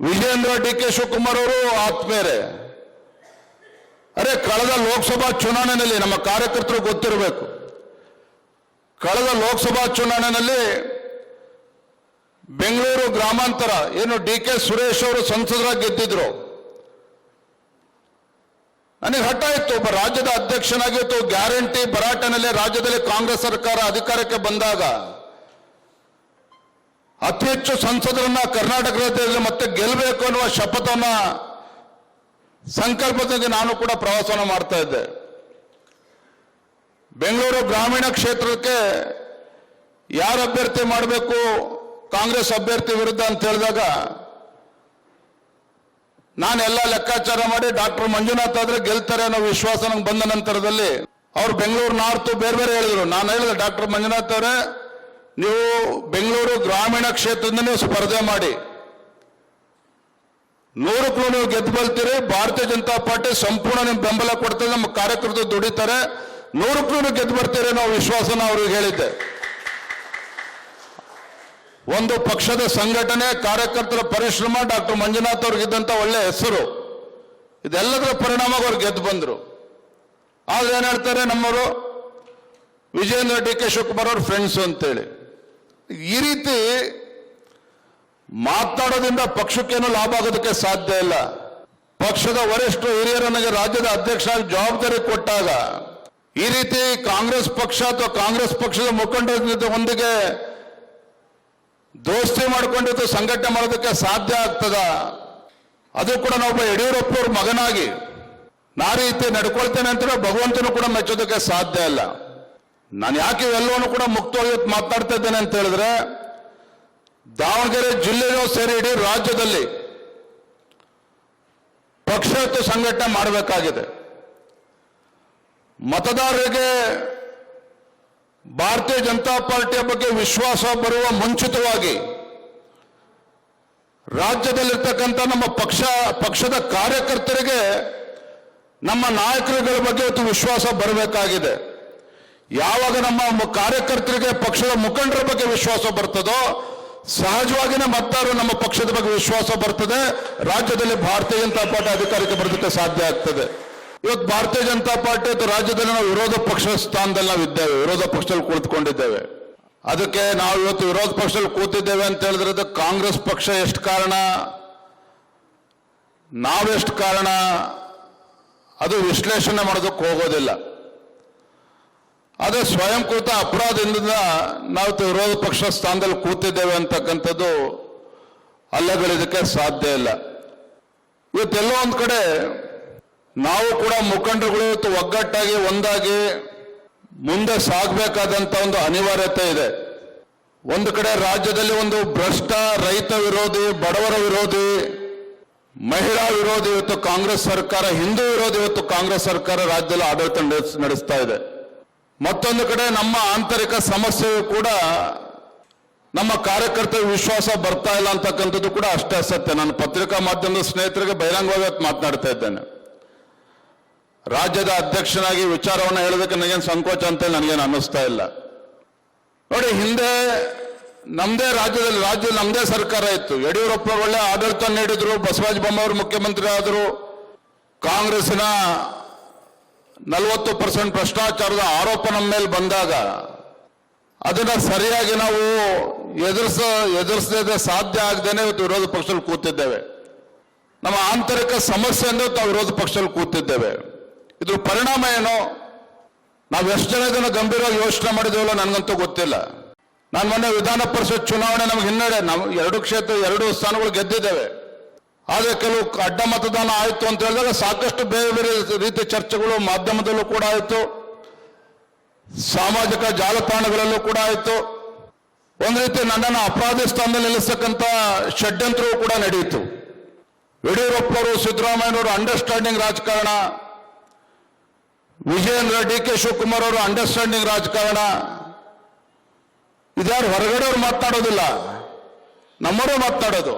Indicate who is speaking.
Speaker 1: Vijendra D K Shivakumar ಅವರು ಆತ್ಮೀಯರೇ, ಅರೆ ಕಳೆದ ಲೋಕಸಭಾ ಚುನಾವಣೆಯಲ್ಲಿ ನಮ್ಮ ಕಾರ್ಯಕರ್ತರು ಗೊತ್ತಿರಬೇಕು, ಕಳೆದ ಲೋಕಸಭಾ ಚುನಾವಣೆಯಲ್ಲಿ ಬೆಂಗಳೂರು ಗ್ರಾಮಾಂತರ ಏನು ಡಿ ಕೆ ಸುರೇಶ್ ಅವರು ಸಂಸದರಾಗಿ ಗೆದ್ದಿದ್ರು. ನನಗೆ ಹಠ ಇತ್ತು, ಒಬ್ಬ ರಾಜ್ಯದ ಅಧ್ಯಕ್ಷನಾಗಿತ್ತು, ಗ್ಯಾರಂಟಿ ಭರಾಟೆನಲ್ಲಿ ರಾಜ್ಯದಲ್ಲಿ ಕಾಂಗ್ರೆಸ್ ಸರ್ಕಾರ ಅಧಿಕಾರಕ್ಕೆ ಬಂದಾಗ ಅತಿ ಹೆಚ್ಚು ಸಂಸದರನ್ನ ಕರ್ನಾಟಕದಲ್ಲಿ ಮತ್ತೆ ಗೆಲ್ಲಬೇಕು ಅನ್ನುವ ಶಪಥವನ್ನ ಸಂಕಲ್ಪದಿಂದ ನಾನು ಕೂಡ ಪ್ರವಾಸನ ಮಾಡ್ತಾ ಇದ್ದೆ. ಬೆಂಗಳೂರು ಗ್ರಾಮೀಣ ಕ್ಷೇತ್ರಕ್ಕೆ ಯಾರು ಅಭ್ಯರ್ಥಿ ಮಾಡಬೇಕು ಕಾಂಗ್ರೆಸ್ ಅಭ್ಯರ್ಥಿ ವಿರುದ್ಧ ಅಂತ ಹೇಳಿದಾಗ ನಾನೆಲ್ಲ ಲೆಕ್ಕಾಚಾರ ಮಾಡಿ ಡಾಕ್ಟರ್ ಮಂಜುನಾಥ್ ಆದ್ರೆ ಗೆಲ್ತಾರೆ ಅನ್ನೋ ವಿಶ್ವಾಸ ನಂಗೆ ಬಂದ ನಂತರದಲ್ಲಿ ಅವ್ರು ಬೆಂಗಳೂರು ನಾರ್ತ್ ಬೇರೆ ಬೇರೆ ಹೇಳಿದ್ರು. ನಾನು ಹೇಳಿದೆ, ಡಾಕ್ಟರ್ ಮಂಜುನಾಥ್ ಅವರೇ, ನೀವು ಬೆಂಗಳೂರು ಗ್ರಾಮೀಣ ಕ್ಷೇತ್ರದಿಂದ ನೀವು ಸ್ಪರ್ಧೆ ಮಾಡಿ, 100ಕ್ಕೂ ನೀವು ಗೆದ್ದು ಬಲ್ತೀರಿ, ಭಾರತೀಯ ಜನತಾ ಪಾರ್ಟಿ ಸಂಪೂರ್ಣ ನಿಮ್ ಬೆಂಬಲ ಕೊಡ್ತದೆ, ನಮ್ಮ ಕಾರ್ಯಕರ್ತರು ದುಡಿತಾರೆ, 100ಕ್ಕೂ ನೀವು ಗೆದ್ದು ಬರ್ತೀರಿ ಅನ್ನೋ ವಿಶ್ವಾಸನ ಅವ್ರಿಗೆ ಹೇಳಿದ್ದೆ. ಒಂದು ಪಕ್ಷದ ಸಂಘಟನೆ, ಕಾರ್ಯಕರ್ತರ ಪರಿಶ್ರಮ, ಡಾಕ್ಟರ್ ಮಂಜುನಾಥ್ ಅವ್ರಿಗಿದ್ದಂತ ಒಳ್ಳೆ ಹೆಸರು, ಇದೆಲ್ಲದರ ಪರಿಣಾಮ ಅವ್ರು ಗೆದ್ದು ಬಂದ್ರು. ಆದ್ರೆ ಏನ್ ಹೇಳ್ತಾರೆ ನಮ್ಮವರು, ವಿಜೇಂದ್ರ ಡಿ ಕೆ ಶಿವಕುಮಾರ್ ಅವ್ರ ಫ್ರೆಂಡ್ಸ್ ಅಂತೇಳಿ. ಈ ರೀತಿ ಮಾತನಾಡೋದ್ರಿಂದ ಪಕ್ಷಕ್ಕೇನು ಲಾಭ ಆಗೋದಕ್ಕೆ ಸಾಧ್ಯ ಇಲ್ಲ. ಪಕ್ಷದ ವರಿಷ್ಠ ಹಿರಿಯರು ನನಗೆ ರಾಜ್ಯದ ಅಧ್ಯಕ್ಷ ಜವಾಬ್ದಾರಿ ಕೊಟ್ಟಾಗ ಈ ರೀತಿ ಕಾಂಗ್ರೆಸ್ ಪಕ್ಷ ಅಥವಾ ಕಾಂಗ್ರೆಸ್ ಪಕ್ಷದ ಮುಖಂಡರ ಒಂದಿಗೆ ದೋಸ್ತಿ ಮಾಡಿಕೊಂಡಿದ್ದು ಸಂಘಟನೆ ಮಾಡೋದಕ್ಕೆ ಸಾಧ್ಯ ಆಗ್ತದ? ಅದು ಕೂಡ ನಾವೊಬ್ಬ ಯಡಿಯೂರಪ್ಪನವ್ರ ಮಗನಾಗಿ ನಾ ರೀತಿ ನಡ್ಕೊಳ್ತೇನೆ ಅಂತ ಭಗವಂತನು ಕೂಡ ಮೆಚ್ಚೋದಕ್ಕೆ ಸಾಧ್ಯ ಇಲ್ಲ. ನಾನು ಯಾಕೆ ಇವೆಲ್ಲವನ್ನು ಕೂಡ ಮುಕ್ತವಾಗಿ ಮಾತನಾಡ್ತಾ ಇದ್ದೇನೆ ಅಂತ ಹೇಳಿದ್ರೆ, ದಾವಣಗೆರೆ ಜಿಲ್ಲೆಯೂ ಸೇರಿ ಇಡೀ ರಾಜ್ಯದಲ್ಲಿ ಪಕ್ಷಾಯುತ ಸಂಘಟನೆ ಮಾಡಬೇಕಾಗಿದೆ. ಮತದಾರರಿಗೆ ಭಾರತೀಯ ಜನತಾ ಪಾರ್ಟಿಯ ಬಗ್ಗೆ ವಿಶ್ವಾಸ ಬರುವ ಮುಂಚಿತವಾಗಿ ರಾಜ್ಯದಲ್ಲಿರ್ತಕ್ಕಂಥ ನಮ್ಮ ಪಕ್ಷದ ಕಾರ್ಯಕರ್ತರಿಗೆ ನಮ್ಮ ನಾಯಕರುಗಳ ಬಗ್ಗೆ ಇವತ್ತು ವಿಶ್ವಾಸ ಬರಬೇಕಾಗಿದೆ. ಯಾವಾಗ ನಮ್ಮ ಕಾರ್ಯಕರ್ತರಿಗೆ ಪಕ್ಷದ ಮುಖಂಡರ ಬಗ್ಗೆ ವಿಶ್ವಾಸ ಬರ್ತದೋ ಸಹಜವಾಗಿಯೇ ಮತದಾರರು ನಮ್ಮ ಪಕ್ಷದ ಬಗ್ಗೆ ವಿಶ್ವಾಸ ಬರ್ತದೆ, ರಾಜ್ಯದಲ್ಲಿ ಭಾರತೀಯ ಜನತಾ ಪಾರ್ಟಿ ಅಧಿಕಾರಕ್ಕೆ ಬರೋದಕ್ಕೆ ಸಾಧ್ಯ ಆಗ್ತದೆ. ಇವತ್ತು ಭಾರತೀಯ ಜನತಾ ಪಾರ್ಟಿ ಅಥವಾ ರಾಜ್ಯದಲ್ಲಿ ನಾವು ವಿರೋಧ ಪಕ್ಷ ಸ್ಥಾನದಲ್ಲಿ ನಾವು ಇದ್ದೇವೆ, ವಿರೋಧ ಪಕ್ಷದಲ್ಲಿ ಕುಳಿತುಕೊಂಡಿದ್ದೇವೆ. ಅದಕ್ಕೆ ನಾವು ಇವತ್ತು ವಿರೋಧ ಪಕ್ಷದಲ್ಲಿ ಕೂತಿದ್ದೇವೆ ಅಂತ ಹೇಳಿದ್ರೆ ಅದಕ್ಕೆ ಕಾಂಗ್ರೆಸ್ ಪಕ್ಷ ಎಷ್ಟು ಕಾರಣ, ನಾವೆಷ್ಟು ಕಾರಣ, ಅದು ವಿಶ್ಲೇಷಣೆ ಮಾಡೋದಕ್ಕೆ ಹೋಗೋದಿಲ್ಲ. ಅದೇ ಸ್ವಯಂಕೃತ ಅಪರಾಧದಿಂದ ನಾವು ವಿರೋಧ ಪಕ್ಷ ಸ್ಥಾನದಲ್ಲಿ ಕೂತಿದ್ದೇವೆ ಅಂತಕ್ಕಂಥದ್ದು ಅಲ್ಲಗಳಿದಕ್ಕೆ ಸಾಧ್ಯ ಇಲ್ಲ. ಇವತ್ತೆಲ್ಲೋ ಒಂದು ಕಡೆ ನಾವು ಕೂಡ ಮುಖಂಡರುಗಳು ಇವತ್ತು ಒಗ್ಗಟ್ಟಾಗಿ ಒಂದಾಗಿ ಮುಂದೆ ಸಾಗಬೇಕಾದಂತ ಒಂದು ಅನಿವಾರ್ಯತೆ ಇದೆ. ಒಂದು ಕಡೆ ರಾಜ್ಯದಲ್ಲಿ ಒಂದು ಭ್ರಷ್ಟ, ರೈತ ವಿರೋಧಿ, ಬಡವರ ವಿರೋಧಿ, ಮಹಿಳಾ ವಿರೋಧಿ ಇವತ್ತು ಕಾಂಗ್ರೆಸ್ ಸರ್ಕಾರ, ಹಿಂದೂ ವಿರೋಧಿ ಇವತ್ತು ಕಾಂಗ್ರೆಸ್ ಸರ್ಕಾರ ರಾಜ್ಯದಲ್ಲಿ ಆಡಳಿತ ನಡೆಸ್ತಾ ಇದೆ. ಮತ್ತೊಂದು ಕಡೆ ನಮ್ಮ ಆಂತರಿಕ ಸಮಸ್ಯೆಯು ಕೂಡ ನಮ್ಮ ಕಾರ್ಯಕರ್ತರ ವಿಶ್ವಾಸ ಬರ್ತಾ ಇಲ್ಲ ಅಂತಕ್ಕಂಥದ್ದು ಕೂಡ ಅಷ್ಟೇ ಸತ್ಯ. ನಾನು ಪತ್ರಿಕಾ ಮಾಧ್ಯಮದ ಸ್ನೇಹಿತರಿಗೆ ಬಹಿರಂಗವಾಗಿ ಮಾತನಾಡ್ತಾ ಇದ್ದೇನೆ. ರಾಜ್ಯದ ಅಧ್ಯಕ್ಷನಾಗಿ ವಿಚಾರವನ್ನು ಹೇಳೋದಕ್ಕೆ ನನಗೇನು ಸಂಕೋಚ ಅಂತ ನನಗೇನು ಅನ್ನಿಸ್ತಾ ಇಲ್ಲ. ನೋಡಿ, ಹಿಂದೆ ನಮ್ಮದೇ ರಾಜ್ಯದಲ್ಲಿ ನಮ್ಮದೇ ಸರ್ಕಾರ ಇತ್ತು, ಯಡಿಯೂರಪ್ಪ ಒಳ್ಳೆ ಆಡಳಿತ ನೀಡಿದ್ರು, ಬಸವರಾಜ ಬೊಮ್ಮಾಯಿ ಮುಖ್ಯಮಂತ್ರಿ ಆದರು. ಕಾಂಗ್ರೆಸ್ಸಿನ 40% ಭ್ರಷ್ಟಾಚಾರದ ಆರೋಪ ನಮ್ಮ ಮೇಲೆ ಬಂದಾಗ ಅದನ್ನ ಸರಿಯಾಗಿ ನಾವು ಎದುರಿಸದೆ ಸಾಧ್ಯ ಆಗದೇನೆ ಇವತ್ತು ವಿರೋಧ ಪಕ್ಷದಲ್ಲಿ ಕೂತಿದ್ದೇವೆ. ನಮ್ಮ ಆಂತರಿಕ ಸಮಸ್ಯೆಯಿಂದ ನಾವು ವಿರೋಧ ಪಕ್ಷದಲ್ಲಿ ಕೂತಿದ್ದೇವೆ. ಇದ್ರ ಪರಿಣಾಮ ಏನು, ನಾವು ಎಷ್ಟು ಜನ ಇದನ್ನು ಗಂಭೀರವಾಗಿ ಯೋಚನೆ ಮಾಡಿದೇವಲ್ಲ ನನಗಂತೂ ಗೊತ್ತಿಲ್ಲ. ನಾನು ಮೊನ್ನೆ ವಿಧಾನ ಪರಿಷತ್ ಚುನಾವಣೆ ನಮ್ಗೆ ಹಿನ್ನಡೆ, ನಾವು 2 ಸ್ಥಾನಗಳು ಗೆದ್ದಿದ್ದೇವೆ. ಆದರೆ ಕೆಲವು ಅಡ್ಡ ಮತದಾನ ಆಯಿತು ಅಂತ ಹೇಳಿದಾಗ ಸಾಕಷ್ಟು ಬೇರೆ ಬೇರೆ ರೀತಿಯ ಚರ್ಚೆಗಳು ಮಾಧ್ಯಮದಲ್ಲೂ ಕೂಡ ಆಯಿತು, ಸಾಮಾಜಿಕ ಜಾಲತಾಣಗಳಲ್ಲೂ ಕೂಡ ಆಯಿತು. ಒಂದು ರೀತಿ ನನ್ನನ್ನು ಅಪರಾಧಿ ಸ್ಥಾನದಲ್ಲಿ ನಿಲ್ಲಿಸ್ತಕ್ಕಂಥ ಷಡ್ಯಂತ್ರವೂ ಕೂಡ ನಡೆಯಿತು. ಯಡಿಯೂರಪ್ಪನವರು, ಸಿದ್ದರಾಮಯ್ಯನವರು ಅಂಡರ್ಸ್ಟ್ಯಾಂಡಿಂಗ್ ರಾಜಕಾರಣ, ವಿಜೇಂದ್ರ ಡಿ ಕೆ ಶಿವಕುಮಾರ್ ಅವರು ಅಂಡರ್ಸ್ಟ್ಯಾಂಡಿಂಗ್ ರಾಜಕಾರಣ, ಇದ್ಯಾರು ಹೊರಗಡೆಯವರು ಮಾತನಾಡೋದಿಲ್ಲ, ನಮ್ಮವರು ಮಾತನಾಡೋದು.